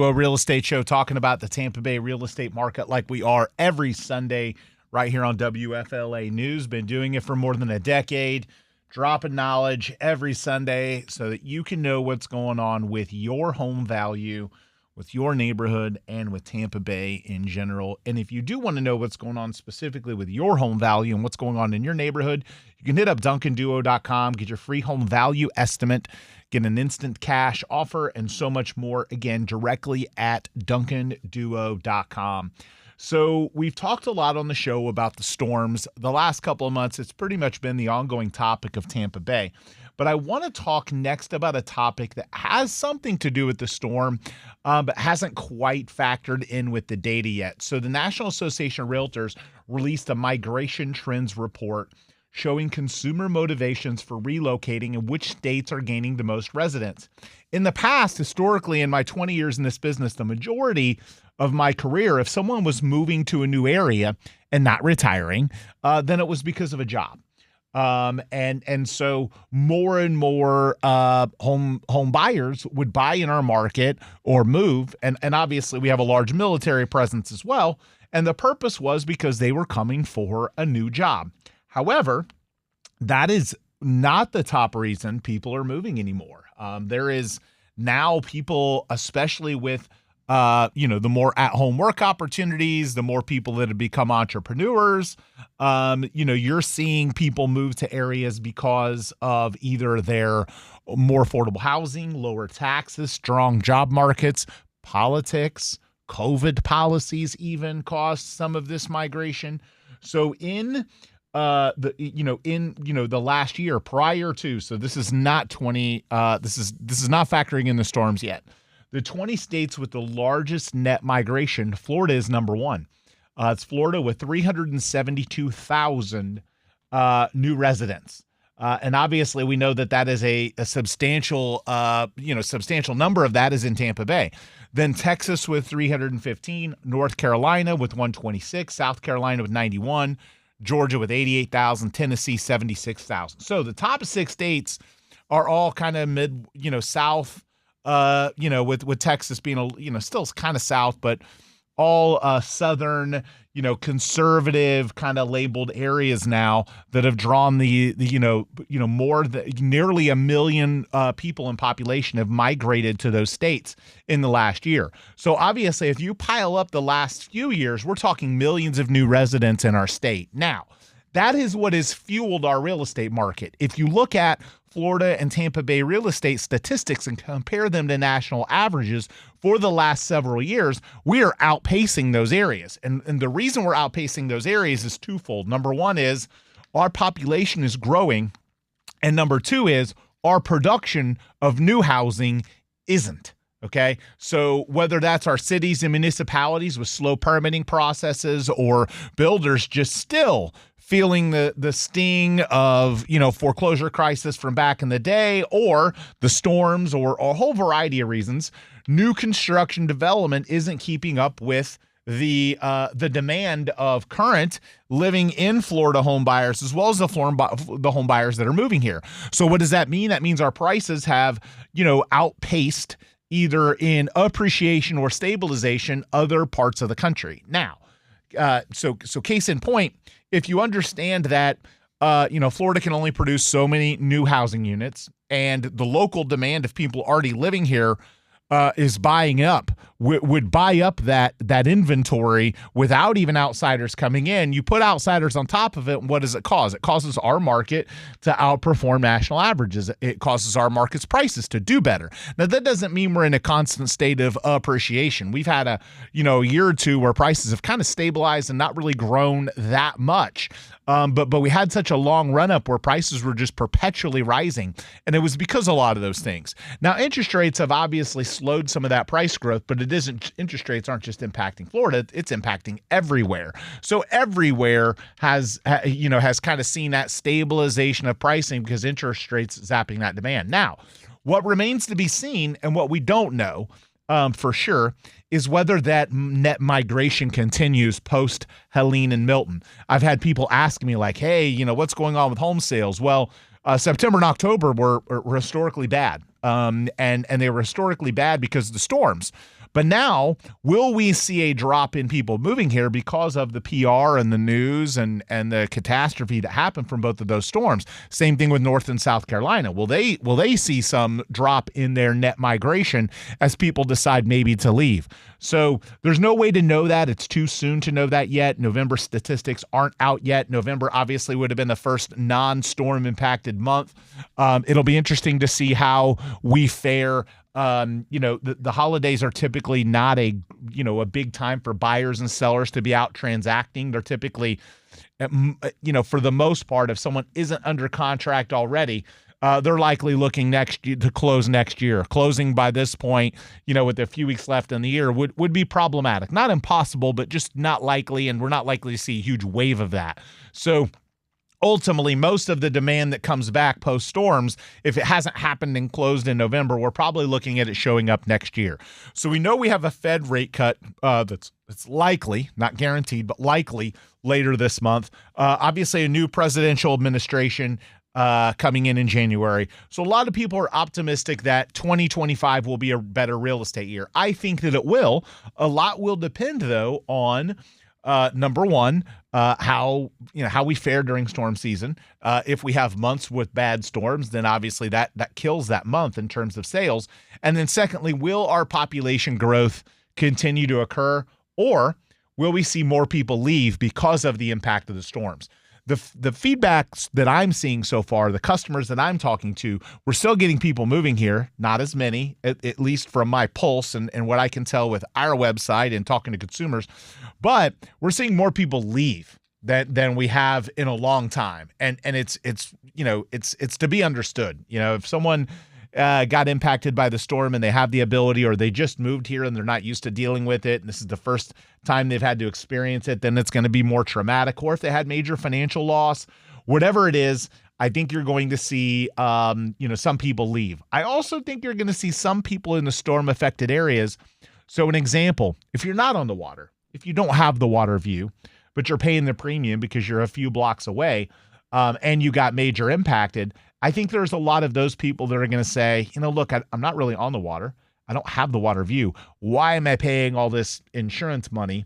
A real estate show talking about the Tampa Bay real estate market like we are every Sunday right here on WFLA News. Been doing it for more than a decade, dropping knowledge every Sunday so that you can know what's going on with your home value, with your neighborhood, and with Tampa Bay in general. And if you do want to know what's going on specifically with your home value and what's going on in your neighborhood, you can hit up DuncanDuo.com, get your free home value estimate, get an instant cash offer, and so much more, again, directly at DuncanDuo.com. So we've talked a lot on the show about the storms. The last couple of months, it's pretty much been the ongoing topic of Tampa Bay. But I want to talk next about a topic that has something to do with the storm, but hasn't quite factored in with the data yet. So the National Association of Realtors released a migration trends report showing consumer motivations for relocating and which states are gaining the most residents. In the past, historically, in my 20 years in this business, the majority of my career, if someone was moving to a new area and not retiring, then it was because of a job. And so more and more home buyers would buy in our market or move. And obviously we have a large military presence as well. And the purpose was because they were coming for a new job. However, that is not the top reason people are moving anymore. There is now people, especially with the more at-home work opportunities, the more people that have become entrepreneurs, you're seeing people move to areas because of either their more affordable housing, lower taxes, strong job markets, politics, COVID policies even caused some of this migration. So in the last year prior to, so this is not this is not factoring in the storms yet. The 20 states with the largest net migration, Florida is number one. It's Florida with 372,000 new residents. And obviously we know that is a substantial number of that is in Tampa Bay. Then Texas with 315, North Carolina with 126, South Carolina with 91, Georgia with 88,000, Tennessee 76,000. So the top 6 states are all kind of south, with Texas being still kind of south, but all southern, conservative kind of labeled areas now that have drawn nearly 1 million people in population have migrated to those states in the last year. So obviously, if you pile up the last few years, we're talking millions of new residents in our state. Now, that is what has fueled our real estate market. If you look at Florida and Tampa Bay real estate statistics and compare them to national averages for the last several years, we are outpacing those areas. And the reason we're outpacing those areas is twofold. Number one is our population is growing. And number two is our production of new housing isn't. Okay, so whether that's our cities and municipalities with slow permitting processes or builders just still feeling the sting of, foreclosure crisis from back in the day, or the storms, or a whole variety of reasons, new construction development isn't keeping up with the demand of current living in Florida home buyers, as well as the home buyers that are moving here. So what does that mean? That means our prices have, outpaced either in appreciation or stabilization other parts of the country. Now, so case in point, if you understand that, Florida can only produce so many new housing units, and the local demand of people already living here is buying up, would buy up that inventory without even outsiders coming in. You put outsiders on top of it, and what does it cause? It causes our market to outperform national averages. It causes our market's prices to do better. Now, that doesn't mean we're in a constant state of appreciation. We've had a year or two where prices have kind of stabilized and not really grown that much. But we had such a long run up where prices were just perpetually rising, and it was because of a lot of those things. Now, interest rates have obviously slowed some of that price growth, but interest rates aren't just impacting Florida, it's impacting everywhere. So everywhere has kind of seen that stabilization of pricing because interest rates zapping that demand. Now, what remains to be seen, and what we don't know for sure, is whether that net migration continues post Helene and Milton. I've had people ask me like, hey, what's going on with home sales? Well, September and October were historically bad. And they were historically bad because of the storms. But now, will we see a drop in people moving here because of the PR and the news and the catastrophe that happened from both of those storms? Same thing with North and South Carolina. Will they see some drop in their net migration as people decide maybe to leave? So there's no way to know that. It's too soon to know that yet. November statistics aren't out yet. November obviously would have been the first non-storm impacted month. It'll be interesting to see how we fare. The holidays are typically not a big time for buyers and sellers to be out transacting. They're typically, for the most part, if someone isn't under contract already, they're likely looking next year to close next year. Closing by this point, with a few weeks left in the year would be problematic. Not impossible, but just not likely, and we're not likely to see a huge wave of that. So ultimately, most of the demand that comes back post-storms, if it hasn't happened and closed in November, we're probably looking at it showing up next year. So we know we have a Fed rate cut that's likely, not guaranteed, but likely later this month. Obviously, a new presidential administration coming in January. So a lot of people are optimistic that 2025 will be a better real estate year. I think that it will. A lot will depend, though, on number one, how we fare during storm season. If we have months with bad storms, then obviously that kills that month in terms of sales. And then secondly, will our population growth continue to occur, or will we see more people leave because of the impact of the storms? The feedbacks that I'm seeing so far, the customers that I'm talking to, we're still getting people moving here, not as many, at least from my pulse and what I can tell with our website and talking to consumers, but we're seeing more people leave than we have in a long time. And it's to be understood. If someone got impacted by the storm and they have the ability, or they just moved here and they're not used to dealing with it, and this is the first time they've had to experience it, then it's going to be more traumatic. Or if they had major financial loss, whatever it is, I think you're going to see, some people leave. I also think you're going to see some people in the storm affected areas. So an example, if you're not on the water, if you don't have the water view, but you're paying the premium because you're a few blocks away, and you got major impacted, I think there's a lot of those people that are going to say, look, I'm not really on the water. I don't have the water view. Why am I paying all this insurance money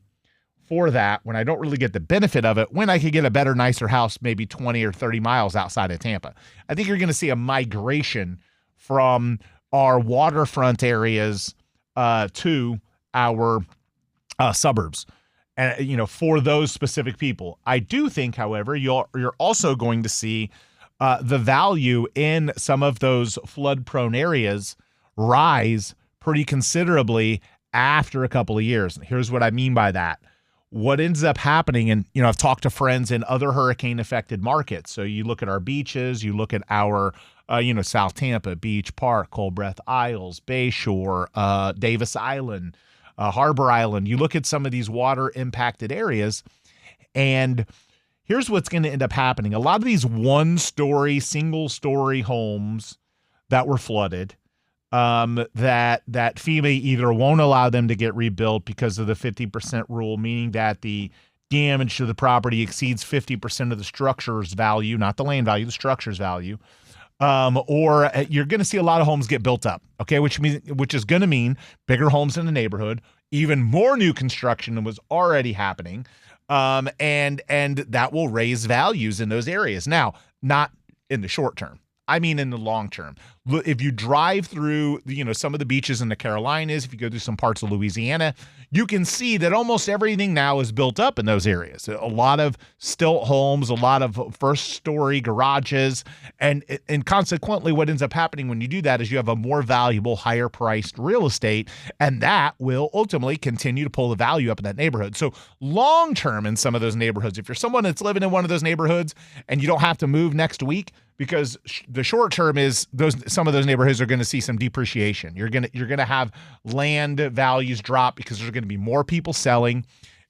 for that when I don't really get the benefit of it, when I could get a better, nicer house maybe 20 or 30 miles outside of Tampa? I think you're going to see a migration from our waterfront areas to our suburbs. And, for those specific people. I do think, however, you're also going to see the value in some of those flood-prone areas rise pretty considerably after a couple of years. And here's what I mean by that. What ends up happening, and I've talked to friends in other hurricane-affected markets. So you look at our beaches, you look at our, South Tampa, Beach Park, Cold Breath Isles, Bayshore, Davis Island, Harbor Island. You look at some of these water-impacted areas, and here's what's going to end up happening. A lot of these one-story, single-story homes that were flooded, that FEMA either won't allow them to get rebuilt because of the 50% rule, meaning that the damage to the property exceeds 50% of the structure's value, not the land value, the structure's value, or you're going to see a lot of homes get built up, okay, which is going to mean bigger homes in the neighborhood, even more new construction than was already happening. And that will raise values in those areas. Now, not in the short term. I mean, in the long term. If you drive through, some of the beaches in the Carolinas, if you go through some parts of Louisiana, you can see that almost everything now is built up in those areas. A lot of stilt homes, a lot of first-story garages, and consequently, what ends up happening when you do that is you have a more valuable, higher-priced real estate, and that will ultimately continue to pull the value up in that neighborhood. So long-term in some of those neighborhoods, if you're someone that's living in one of those neighborhoods and you don't have to move next week, because the short term is some of those neighborhoods are going to see some depreciation. You're going to have land values drop because there's going to be more people selling,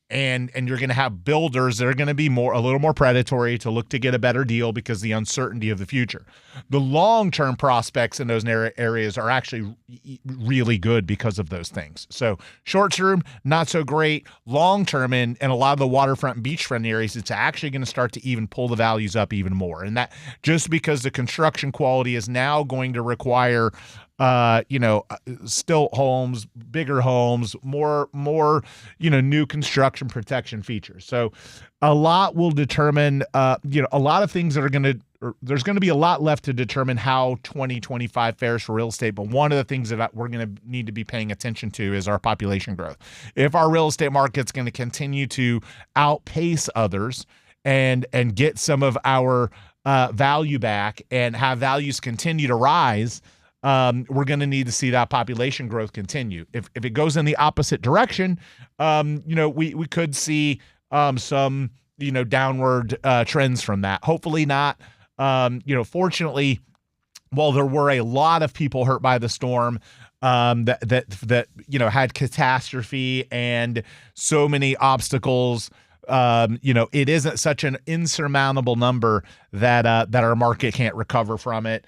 and you're going to have builders that are going to be a little more predatory to look to get a better deal because the uncertainty of the future. The long-term prospects in those areas are actually really good because of those things. So short-term, not so great. Long-term, in a lot of the waterfront and beachfront areas, it's actually going to start to even pull the values up even more. And that just because the construction quality is now going to require stilt homes, bigger homes, more, new construction protection features. So a lot will determine, a lot of things that are going to, there's going to be a lot left to determine how 2025 fares for real estate. But one of the things that we're going to need to be paying attention to is our population growth. If our real estate market's going to continue to outpace others and get some of our value back and have values continue to rise, we're going to need to see that population growth continue. If it goes in the opposite direction, we could see some downward trends from that. Hopefully not. Fortunately, while there were a lot of people hurt by the storm, that had catastrophe and so many obstacles, it isn't such an insurmountable number that our market can't recover from it.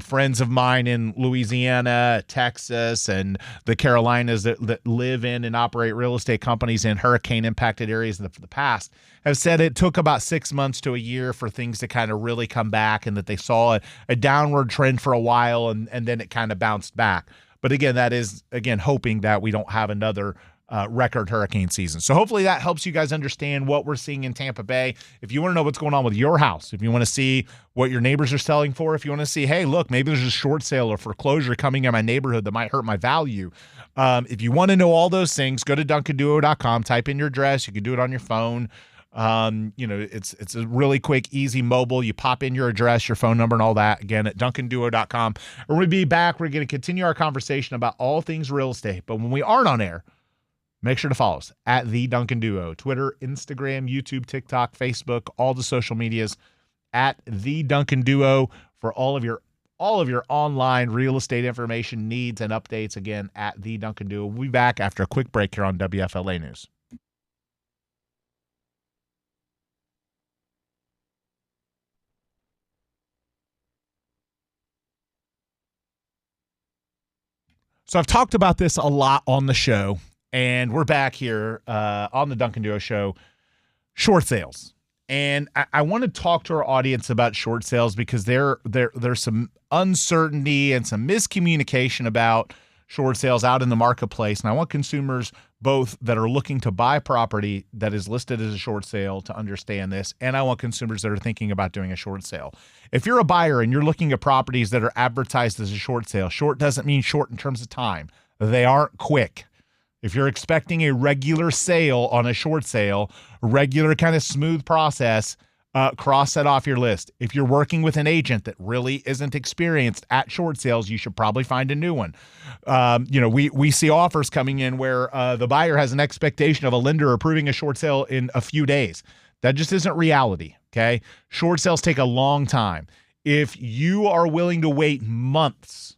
Friends of mine in Louisiana, Texas, and the Carolinas that live in and operate real estate companies in hurricane-impacted areas in the past have said it took about 6 months to a year for things to kind of really come back, and that they saw a downward trend for a while, and then it kind of bounced back. But again, that is, hoping that we don't have another record hurricane season. So hopefully that helps you guys understand what we're seeing in Tampa Bay. If you want to know what's going on with your house, if you want to see what your neighbors are selling for, if you want to see, hey, look, maybe there's a short sale or foreclosure coming in my neighborhood that might hurt my value. If you want to know all those things, go to DuncanDuo.com, type in your address. You can do it on your phone. It's a really quick, easy mobile. You pop in your address, your phone number, and all that, again, at DuncanDuo.com. We're going to be back. We're going to continue our conversation about all things real estate. But when we aren't on air, make sure to follow us at The Duncan Duo, Twitter, Instagram, YouTube, TikTok, Facebook, all the social medias at The Duncan Duo for all of your online real estate information needs and updates. Again, at The Duncan Duo. We'll be back after a quick break here on WFLA News. So I've talked about this a lot on the show, and we're back here on the Duncan Duo Show, short sales. And I want to talk to our audience about short sales because there's some uncertainty and some miscommunication about short sales out in the marketplace. And I want consumers both that are looking to buy property that is listed as a short sale to understand this. And I want consumers that are thinking about doing a short sale. If you're a buyer and you're looking at properties that are advertised as a short sale, short doesn't mean short in terms of time. They aren't quick. If you're expecting a regular sale on a short sale, regular kind of smooth process, cross that off your list. If you're working with an agent that really isn't experienced at short sales, you should probably find a new one. We see offers coming in where the buyer has an expectation of a lender approving a short sale in a few days. That just isn't reality, okay? Short sales take a long time. If you are willing to wait months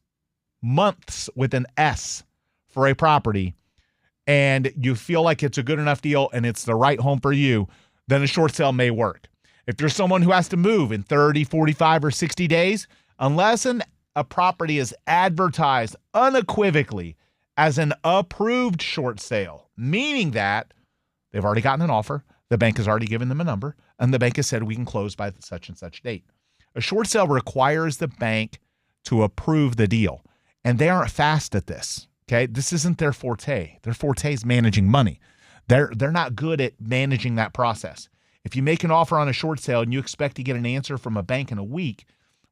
with an S for a property, and you feel like it's a good enough deal and it's the right home for you, then a short sale may work. If you're someone who has to move in 30, 45, or 60 days, unless a property is advertised unequivocally as an approved short sale, meaning that they've already gotten an offer, the bank has already given them a number, and the bank has said we can close by such and such date. A short sale requires the bank to approve the deal, and they aren't fast at this. Okay, this isn't their forte. Their forte is managing money. They're not good at managing that process. If you make an offer on a short sale and you expect to get an answer from a bank in a week,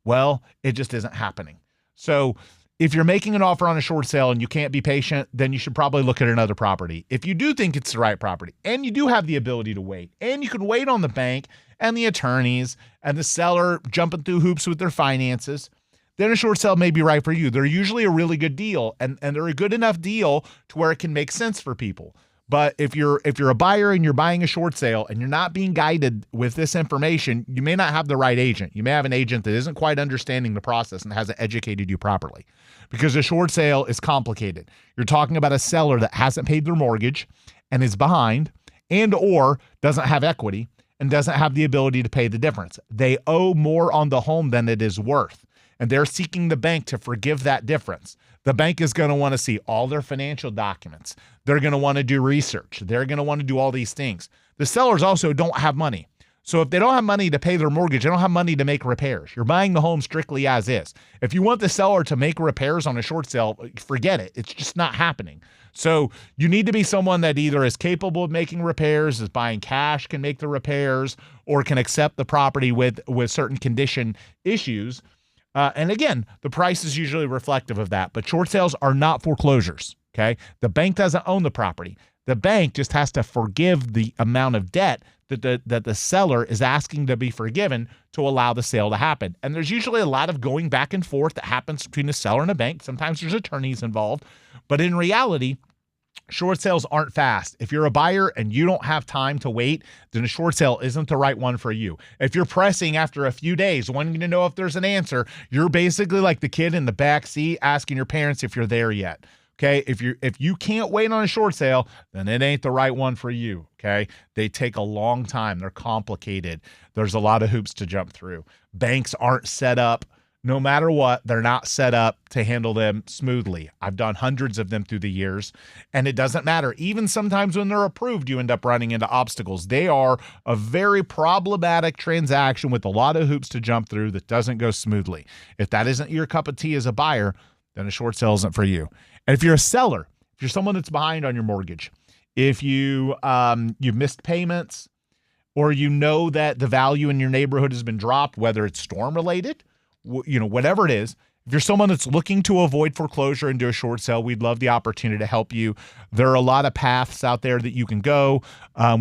well, it just isn't happening. So if you're making an offer on a short sale and you can't be patient, then you should probably look at another property. If you do think it's the right property and you do have the ability to wait, and you can wait on the bank and the attorneys and the seller jumping through hoops with their finances, then a short sale may be right for you. They're usually a really good deal, and they're a good enough deal to where it can make sense for people. But if you're a buyer and you're buying a short sale and you're not being guided with this information, you may not have the right agent. You may have an agent that isn't quite understanding the process and hasn't educated you properly, because a short sale is complicated. You're talking about a seller that hasn't paid their mortgage and is behind, and or doesn't have equity and doesn't have the ability to pay the difference. They owe more on the home than it is worth, and they're seeking the bank to forgive that difference. The bank is going to want to see all their financial documents. They're going to want to do research. They're going to want to do all these things. The sellers also don't have money. So if they don't have money to pay their mortgage, they don't have money to make repairs. You're buying the home strictly as is. If you want the seller to make repairs on a short sale, forget it. It's just not happening. So you need to be someone that either is capable of making repairs, is buying cash, can make the repairs, or can accept the property with certain condition issues. And again, the price is usually reflective of that. But short sales are not foreclosures, okay? The bank doesn't own the property. The bank just has to forgive the amount of debt that the seller is asking to be forgiven to allow the sale to happen. And there's usually a lot of going back and forth that happens between the seller and a bank. Sometimes there's attorneys involved. But in reality, short sales aren't fast. If you're a buyer and you don't have time to wait, then a short sale isn't the right one for you. If you're pressing after a few days, wanting to know if there's an answer, you're basically like the kid in the back seat asking your parents if you're there yet. Okay, if you can't wait on a short sale, then it ain't the right one for you, okay? They take a long time. They're complicated. There's a lot of hoops to jump through. Banks aren't set up, no matter what, they're not set up to handle them smoothly. I've done hundreds of them through the years, and it doesn't matter. Even sometimes when they're approved, you end up running into obstacles. They are a very problematic transaction with a lot of hoops to jump through that doesn't go smoothly. If that isn't your cup of tea as a buyer, then a short sale isn't for you. And if you're a seller, if you're someone that's behind on your mortgage, if you've missed payments, or you know that the value in your neighborhood has been dropped, whether it's storm related, whatever it is, if you're someone that's looking to avoid foreclosure and do a short sale, we'd love the opportunity to help you. There are a lot of paths out there that you can go.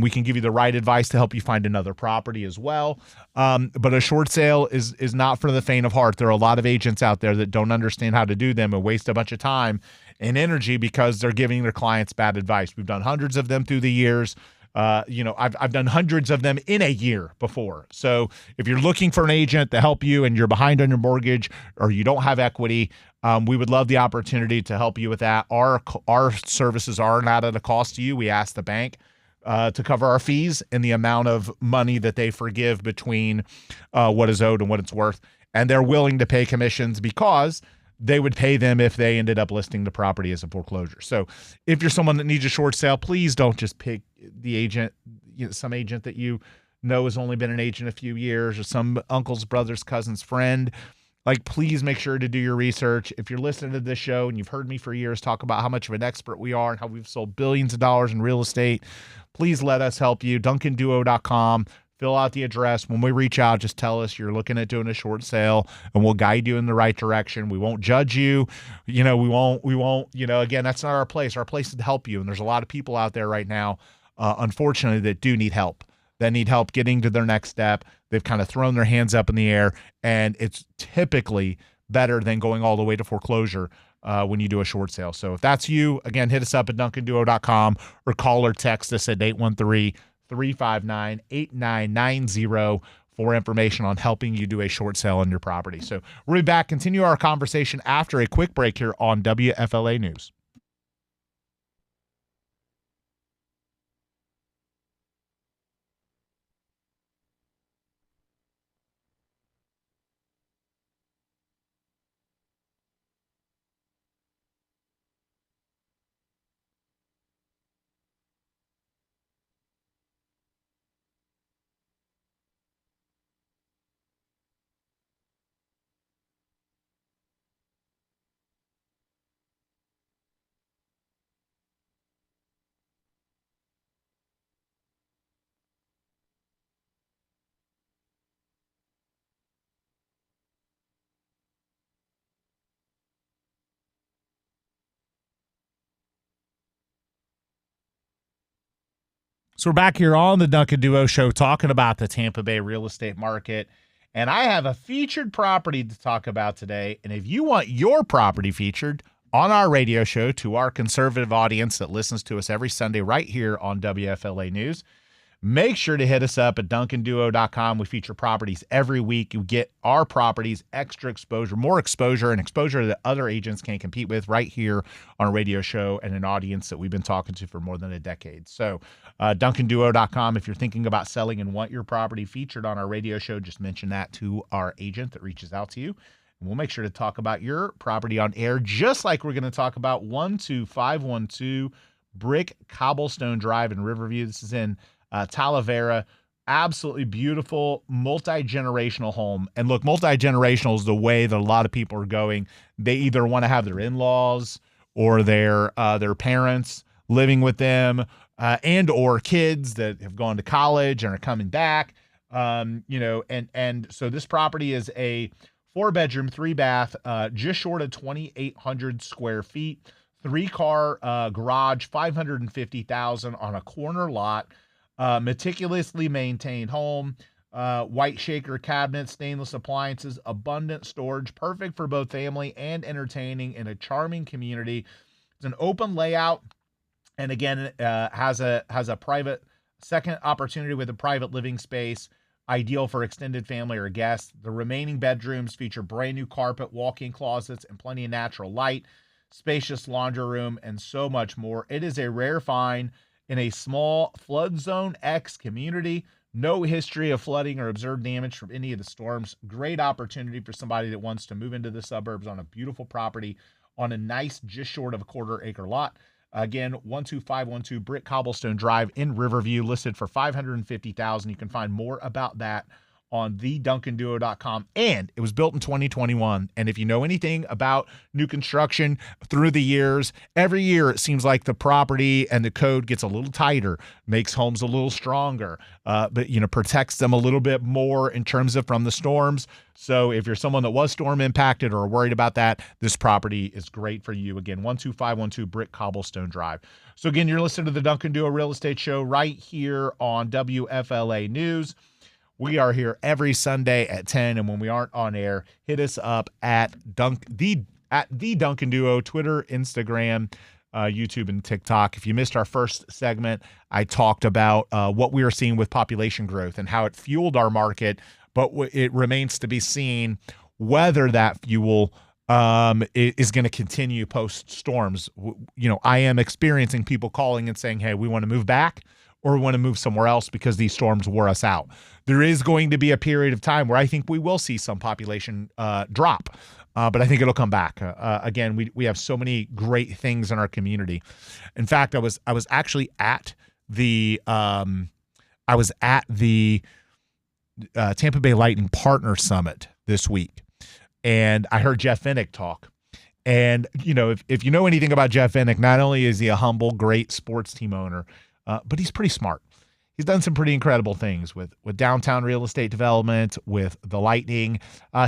We can give you the right advice to help you find another property as well. But a short sale is not for the faint of heart. There are a lot of agents out there that don't understand how to do them and waste a bunch of time and energy because they're giving their clients bad advice. We've done hundreds of them through the years. I've done hundreds of them in a year before. So if you're looking for an agent to help you and you're behind on your mortgage or you don't have equity, we would love the opportunity to help you with that. Our services are not at a cost to you. We ask the bank to cover our fees and the amount of money that they forgive between what is owed and what it's worth. And they're willing to pay commissions because they would pay them if they ended up listing the property as a foreclosure. So if you're someone that needs a short sale, please don't just pick the agent, some agent that you know has only been an agent a few years or some uncle's brother's cousin's friend. Like, please make sure to do your research. If you're listening to this show and you've heard me for years talk about how much of an expert we are and how we've sold billions of dollars in real estate, please let us help you. DuncanDuo.com. Fill out the address. When we reach out, just tell us you're looking at doing a short sale and we'll guide you in the right direction. We won't judge you. We won't, again, that's not our place. Our place is to help you. And there's a lot of people out there right now, unfortunately, that do need help, that need help getting to their next step. They've kind of thrown their hands up in the air, and it's typically better than going all the way to foreclosure when you do a short sale. So if that's you, again, hit us up at DuncanDuo.com or call or text us at 813-359-8990 for information on helping you do a short sale on your property. So we'll be back, continue our conversation after a quick break here on WFLA News. So we're back here on the Duncan Duo Show talking about the Tampa Bay real estate market. And I have a featured property to talk about today. And if you want your property featured on our radio show to our conservative audience that listens to us every Sunday right here on WFLA News, make sure to hit us up at DuncanDuo.com. We feature properties every week. You get our properties extra exposure, more exposure, and exposure that other agents can't compete with right here on a radio show and an audience that we've been talking to for more than a decade. So DuncanDuo.com, if you're thinking about selling and want your property featured on our radio show, just mention that to our agent that reaches out to you. And we'll make sure to talk about your property on air, just like we're going to talk about 12512 Brick Cobblestone Drive in Riverview. This is in Talavera. absolutely beautiful multi-generational home. And look, multi-generational is the way that a lot of people are going. They either want to have their in-laws or their parents living with them, and or kids that have gone to college and are coming back. And so this property is a 4-bedroom, 3-bath, just short of 2,800 square feet, 3-car garage, 550,000 on a corner lot, meticulously maintained home, white shaker cabinets, stainless appliances, abundant storage, perfect for both family and entertaining in a charming community. It's an open layout, and again, has a private second opportunity with a private living space, ideal for extended family or guests. The remaining bedrooms feature brand new carpet, walk-in closets, and plenty of natural light, spacious laundry room, and so much more. It is a rare find in a small flood zone X community. No history of flooding or observed damage from any of the storms. Great opportunity for somebody that wants to move into the suburbs on a beautiful property on a nice, just short of a 1/4-acre lot. Again, 12512 Brick Cobblestone Drive in Riverview, listed for $550,000. You can find more about that on theduncanduo.com. And it was built in 2021. And if you know anything about new construction through the years, every year it seems like the property and the code gets a little tighter, makes homes a little stronger, but protects them a little bit more in terms of from the storms. So if you're someone that was storm impacted or worried about that, this property is great for you. Again, 12512 Brick Cobblestone Drive. So again, you're listening to the Duncan Duo Real Estate Show right here on WFLA News. We are here every Sunday at 10, and when we aren't on air, hit us up at the Duncan Duo, Twitter, Instagram, YouTube, and TikTok. If you missed our first segment, I talked about what we are seeing with population growth and how it fueled our market, but it remains to be seen whether that fuel is going to continue post storms. I am experiencing people calling and saying, hey, we want to move back, or we want to move somewhere else because these storms wore us out. There is going to be a period of time where I think we will see some population drop, but I think it'll come back. Again, we have so many great things in our community. In fact, I was actually at the Tampa Bay Lightning Partner Summit this week, and I heard Jeff Vinik talk. And if you know anything about Jeff Vinik, not only is he a humble, great sports team owner, but he's pretty smart. He's done some pretty incredible things with downtown real estate development, with the Lightning.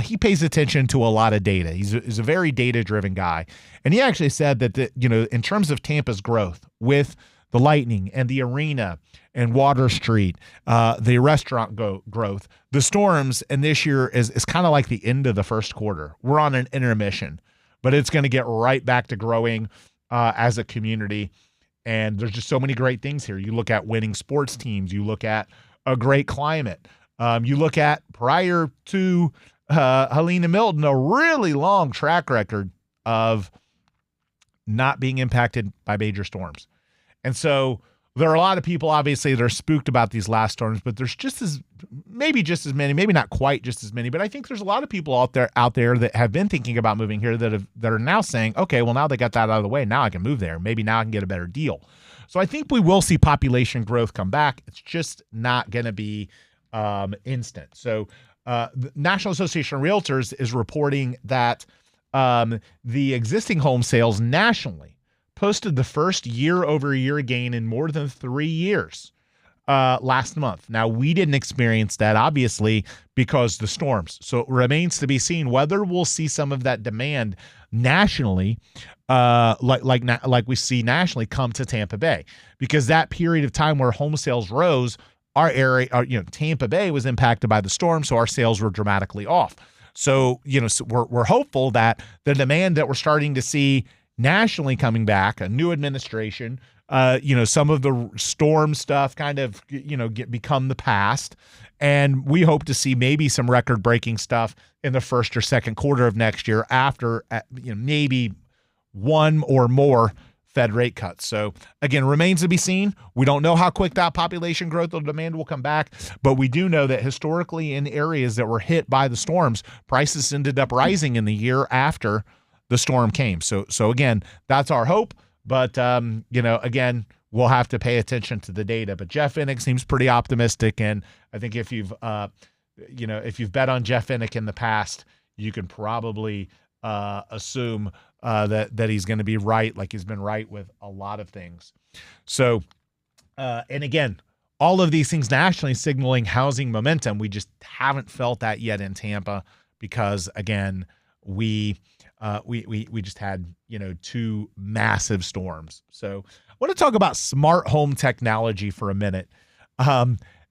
He pays attention to a lot of data. He's a very data-driven guy. And he actually said that, in terms of Tampa's growth with the Lightning and the arena and Water Street, the restaurant growth, the storms, and this year is kind of like the end of the first quarter. We're on an intermission, but it's going to get right back to growing as a community. And there's just so many great things here. You look at winning sports teams. You look at a great climate. You look at, prior to Helene and Milton, a really long track record of not being impacted by major storms. And so there are a lot of people, obviously, that are spooked about these last storms, but there's maybe just as many, maybe not quite just as many, but I think there's a lot of people out there that have been thinking about moving here that are now saying, okay, well, now they got that out of the way. Now I can move there. Maybe now I can get a better deal. So I think we will see population growth come back. It's just not going to be instant. So the National Association of Realtors is reporting that the existing home sales nationally posted the first year-over-year gain in more than 3 years last month. Now, we didn't experience that, obviously, because the storms. So it remains to be seen whether we'll see some of that demand nationally, like we see nationally, come to Tampa Bay. Because that period of time where home sales rose, our area, Tampa Bay was impacted by the storm, so our sales were dramatically off. So, so we're hopeful that the demand that we're starting to see nationally coming back, a new administration, some of the storm stuff kind of, become the past. And we hope to see maybe some record-breaking stuff in the first or second quarter of next year after, maybe one or more Fed rate cuts. So again, remains to be seen. We don't know how quick that population growth or demand will come back, but we do know that historically in areas that were hit by the storms, prices ended up rising in the year after the storm came. So again, that's our hope. But, again, we'll have to pay attention to the data. But Jeff Innick seems pretty optimistic, and I think if you've bet on Jeff Innick in the past, you can probably assume that he's going to be right, like he's been right with a lot of things. So, and again, all of these things nationally signaling housing momentum. We just haven't felt that yet in Tampa because, again, we just had, 2 massive storms. So I want to talk about smart home technology for a minute.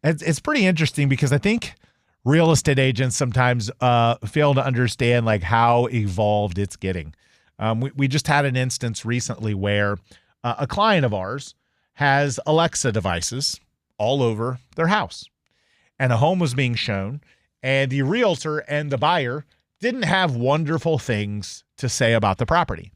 It's pretty interesting because I think real estate agents sometimes fail to understand like how evolved it's getting. We just had an instance recently where a client of ours has Alexa devices all over their house, and a home was being shown, and the realtor and the buyer didn't have wonderful things to say about the property.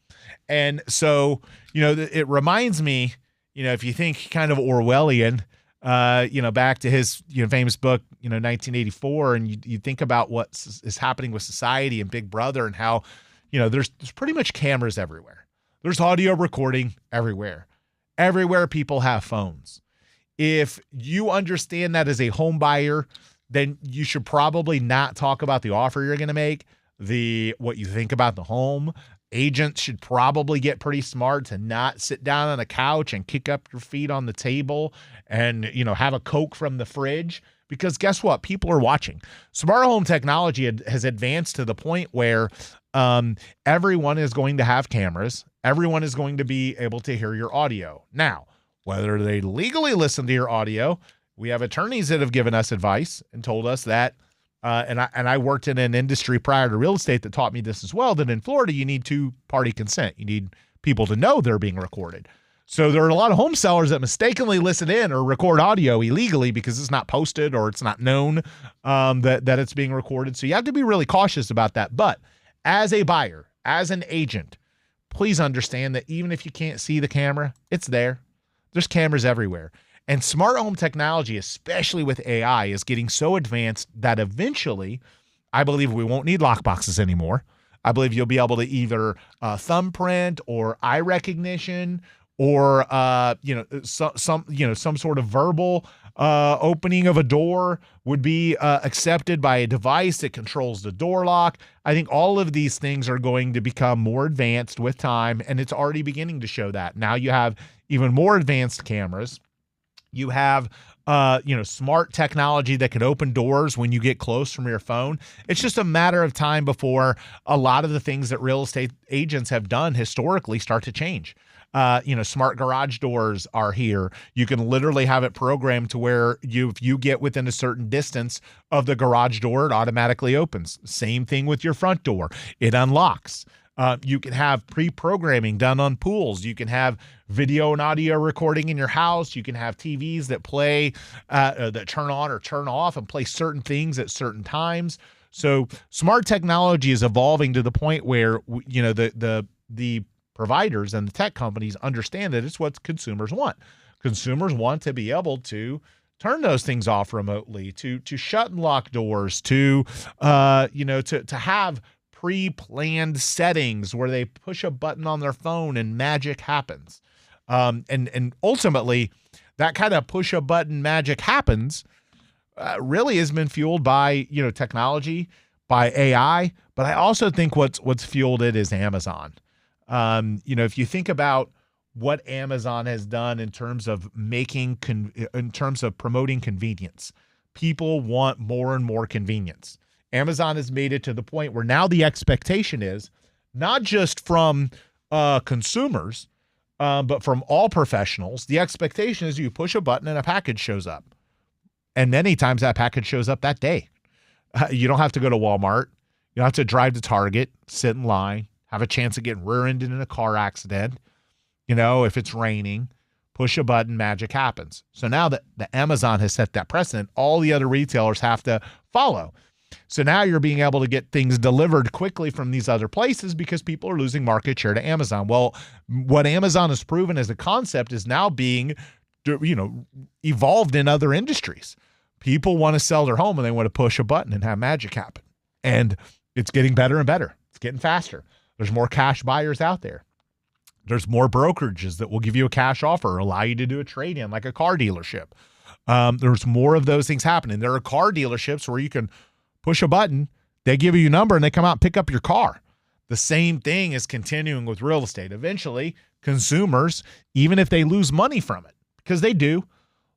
And so, it reminds me, if you think kind of Orwellian, back to his famous book, 1984, and you think about what is happening with society and Big Brother and how, there's pretty much cameras everywhere. There's audio recording everywhere. Everywhere people have phones. If you understand that as a home buyer, then you should probably not talk about the offer you're going to make, what you think about the home. Agents should probably get pretty smart to not sit down on a couch and kick up your feet on the table and, have a Coke from the fridge, because guess what? People are watching. Smart home technology has advanced to the point where everyone is going to have cameras. Everyone is going to be able to hear your audio. Now, whether they legally listen to your audio, we have attorneys that have given us advice and told us that, and I worked in an industry prior to real estate that taught me this as well, that in Florida, you need 2-party consent. You need people to know they're being recorded. So there are a lot of home sellers that mistakenly listen in or record audio illegally because it's not posted or it's not known that it's being recorded. So you have to be really cautious about that. But as a buyer, as an agent, please understand that even if you can't see the camera, it's there. There's cameras everywhere. And smart home technology, especially with AI, is getting so advanced that eventually, I believe we won't need lockboxes anymore. I believe you'll be able to either thumbprint or eye recognition or some sort of verbal opening of a door would be accepted by a device that controls the door lock. I think all of these things are going to become more advanced with time, and it's already beginning to show that. Now you have even more advanced cameras. You have, smart technology that can open doors when you get close from your phone. It's just a matter of time before a lot of the things that real estate agents have done historically start to change. Smart garage doors are here. You can literally have it programmed to where if you get within a certain distance of the garage door, it automatically opens. Same thing with your front door. It unlocks. You can have pre-programming done on pools. You can have video and audio recording in your house. You can have TVs that play, that turn on or turn off and play certain things at certain times. So smart technology is evolving to the point where, the providers and the tech companies understand that it's what consumers want. Consumers want to be able to turn those things off remotely, to shut and lock doors, to have pre-planned settings where they push a button on their phone and magic happens. And ultimately, that kind of push a button magic happens really has been fueled by technology, by AI. But I also think what's fueled it is Amazon. If you think about what Amazon has done in terms of promoting convenience, people want more and more convenience. Amazon has made it to the point where now the expectation is not just from consumers, but from all professionals. The expectation is you push a button and a package shows up. And many times that package shows up that day. You don't have to go to Walmart. You don't have to drive to Target, sit in line, have a chance of getting rear-ended in a car accident. If it's raining, push a button, magic happens. So now that the Amazon has set that precedent, all the other retailers have to follow. So now you're being able to get things delivered quickly from these other places because people are losing market share to Amazon. Well, what Amazon has proven as a concept is now being, evolved in other industries. People want to sell their home and they want to push a button and have magic happen. And it's getting better and better. It's getting faster. There's more cash buyers out there. There's more brokerages that will give you a cash offer, allow you to do a trade-in like a car dealership. There's more of those things happening. There are car dealerships where you can push a button, they give you a number, and they come out and pick up your car. The same thing is continuing with real estate. Eventually, consumers, even if they lose money from it, because they do.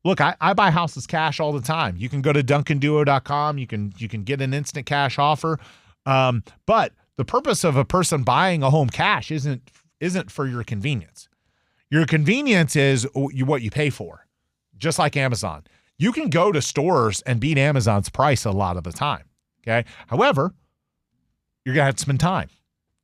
Look, I buy houses cash all the time. You can go to DuncanDuo.com. You can get an instant cash offer. But the purpose of a person buying a home cash isn't for your convenience. Your convenience is what you pay for, just like Amazon. You can go to stores and beat Amazon's price a lot of the time. Okay. However, you're going to have to spend time.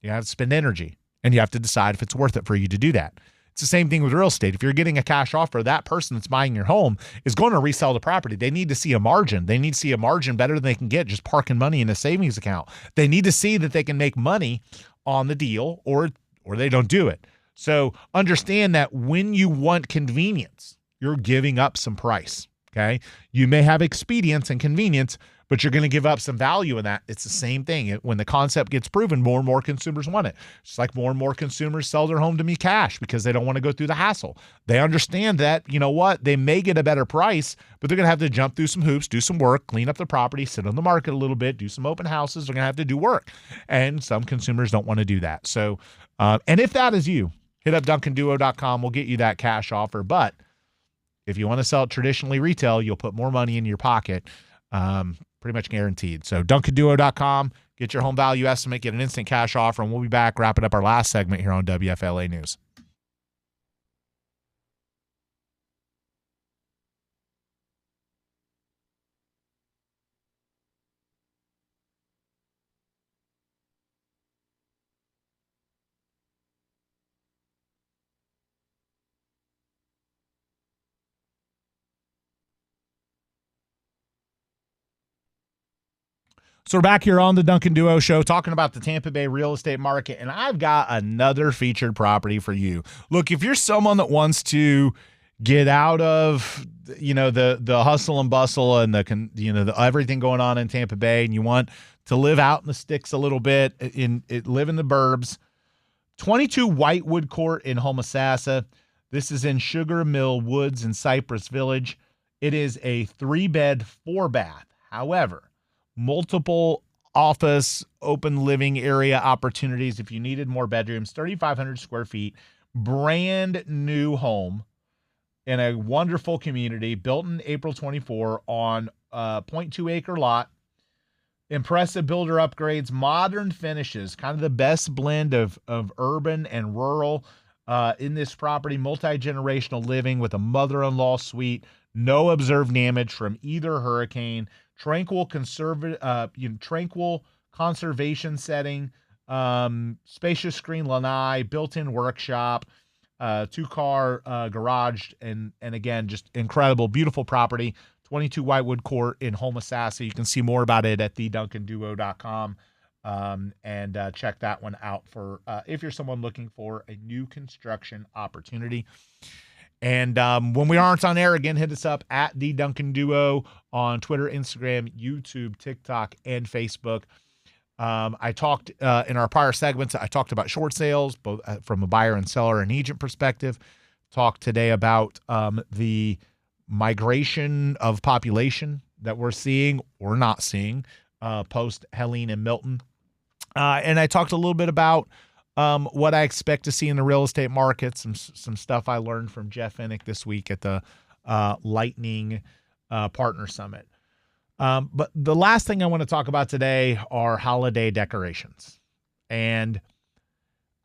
You have to spend energy, and you have to decide if it's worth it for you to do that. It's the same thing with real estate. If you're getting a cash offer, that person that's buying your home is going to resell the property. They need to see a margin. They need to see a margin better than they can get just parking money in a savings account. They need to see that they can make money on the deal, or they don't do it. So understand that when you want convenience, you're giving up some price. Okay. You may have expedience and convenience, but you're going to give up some value in that. It's the same thing. When the concept gets proven, more and more consumers want it. It's like more and more consumers sell their home to me cash because they don't want to go through the hassle. They understand that, you know what, they may get a better price, but they're going to have to jump through some hoops, do some work, clean up the property, sit on the market a little bit, do some open houses. They're going to have to do work. And some consumers don't want to do that. So, and if that is you, hit up DuncanDuo.com. We'll get you that cash offer. But if you want to sell it traditionally retail, you'll put more money in your pocket. Pretty much guaranteed. So DuncanDuo.com, get your home value estimate, get an instant cash offer, and we'll be back wrapping up our last segment here on WFLA News. So we're back here on the Duncan Duo Show talking about the Tampa Bay real estate market, and I've got another featured property for you. Look, if you're someone that wants to get out of, the hustle and bustle and the everything going on in Tampa Bay, and you want to live out in the sticks a little bit, live in the burbs, 22 Whitewood Court in Homosassa. This is in Sugar Mill Woods in Cypress Village. It is a 3-bed, 4-bath. However, multiple office, open living area opportunities if you needed more bedrooms, 3,500 square feet, brand new home in a wonderful community, built in April 24 on a 0.2 acre lot. Impressive builder upgrades, modern finishes, kind of the best blend of urban and rural in this property. Multi-generational living with a mother-in-law suite, no observed damage from either hurricane. Tranquil conservation setting, spacious screen lanai, built-in workshop, 2-car garage, and again, just incredible, beautiful property. 22 Whitewood Court in Homosassa. You can see more about it at theduncanduo.com and check that one out for if you're someone looking for a new construction opportunity. And when we aren't on air, again, hit us up at The Duncan Duo on Twitter, Instagram, YouTube, TikTok, and Facebook. I talked in our prior segments, I talked about short sales, both from a buyer and seller and agent perspective. Talked today about the migration of population that we're seeing or not seeing post Helene and Milton. And I talked a little bit about what I expect to see in the real estate market, some stuff I learned from Jeff Innick this week at the Lightning Partner Summit. But the last thing I want to talk about today are holiday decorations. And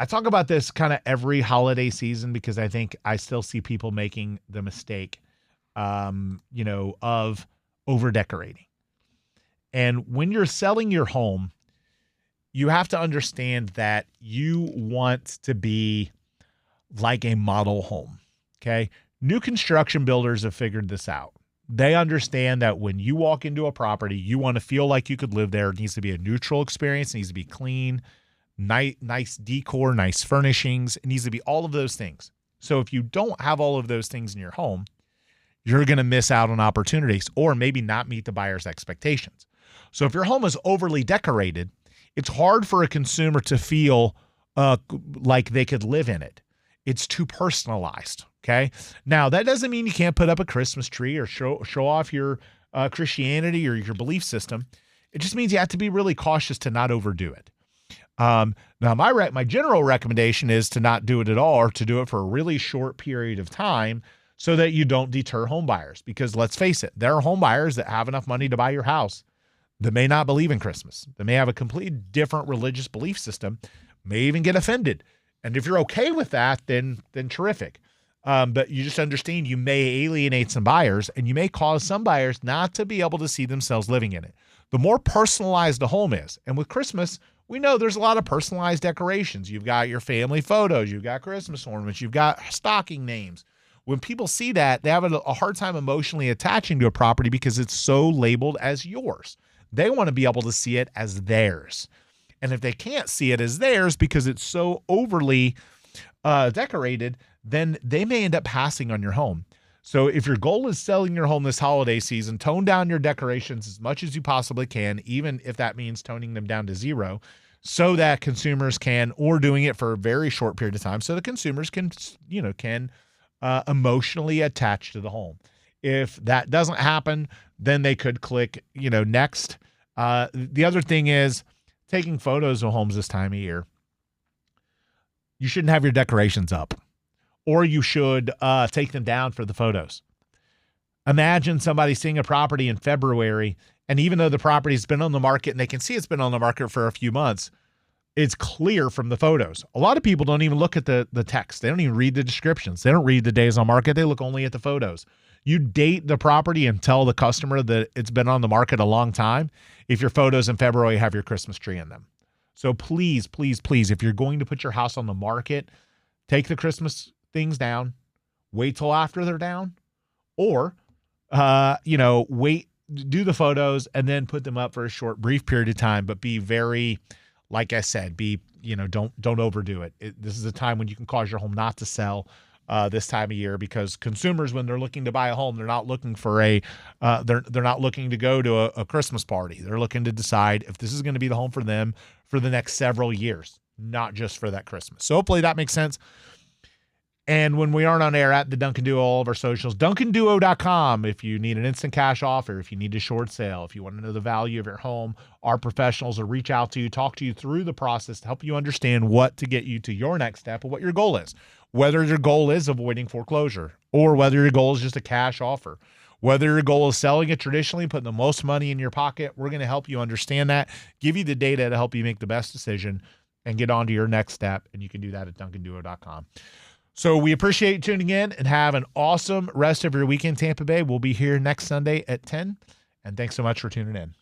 I talk about this kind of every holiday season because I think I still see people making the mistake, of over decorating. And when you're selling your home, you have to understand that you want to be like a model home, okay? New construction builders have figured this out. They understand that when you walk into a property, you want to feel like you could live there. It needs to be a neutral experience. It needs to be clean, nice decor, nice furnishings. It needs to be all of those things. So if you don't have all of those things in your home, you're going to miss out on opportunities or maybe not meet the buyer's expectations. So if your home is overly decorated, it's hard for a consumer to feel like they could live in it. it's too personalized. Okay. Now, that doesn't mean you can't put up a Christmas tree or show off your Christianity or your belief system. It just means you have to be really cautious to not overdo it. Now, my general recommendation is to not do it at all, or to do it for a really short period of time so that you don't deter home buyers. Because let's face it, there are home buyers that have enough money to buy your house that may not believe in Christmas. They may have a completely different religious belief system, may even get offended. And if you're okay with that, then terrific. But you just understand you may alienate some buyers, and you may cause some buyers not to be able to see themselves living in it. The more personalized the home is, and with Christmas, we know there's a lot of personalized decorations. You've got your family photos, you've got Christmas ornaments, you've got stocking names. When people see that, they have a hard time emotionally attaching to a property because it's so labeled as yours. They want to be able to see it as theirs. And if they can't see it as theirs because it's so overly decorated, then they may end up passing on your home. So if your goal is selling your home this holiday season, tone down your decorations as much as you possibly can, even if that means toning them down to zero, so that consumers can, or doing it for a very short period of time, so the consumers can emotionally attach to the home. If that doesn't happen, then they could click, next. The other thing is taking photos of homes this time of year. You shouldn't have your decorations up, or you should take them down for the photos. Imagine somebody seeing a property in February, and even though the property's been on the market and they can see it's been on the market for a few months, it's clear from the photos. A lot of people don't even look at the text. They don't even read the descriptions. They don't read the days on market. They look only at the photos. You date the property and tell the customer that it's been on the market a long time if your photos in February have your Christmas tree in them. So please, please, please, if you're going to put your house on the market, take the Christmas things down, wait till after they're down, or, wait, do the photos and then put them up for a short, brief period of time, but be very, like I said, don't overdo it. This is a time when you can cause your home not to sell this time of year, because consumers, when they're looking to buy a home, they're not looking for they're not looking to go to a Christmas party. They're looking to decide if this is going to be the home for them for the next several years, not just for that Christmas. So hopefully that makes sense. And when we aren't on air, at the Duncan Duo, all of our socials, DuncanDuo.com. If you need an instant cash offer, if you need a short sale, if you want to know the value of your home, our professionals will reach out to you, talk to you through the process to help you understand what to get you to your next step and what your goal is. Whether your goal is avoiding foreclosure, or whether your goal is just a cash offer, whether your goal is selling it traditionally, putting the most money in your pocket, we're going to help you understand that, give you the data to help you make the best decision and get on to your next step. And you can do that at DuncanDuo.com. So we appreciate you tuning in, and have an awesome rest of your weekend, Tampa Bay. We'll be here next Sunday at 10. And thanks so much for tuning in.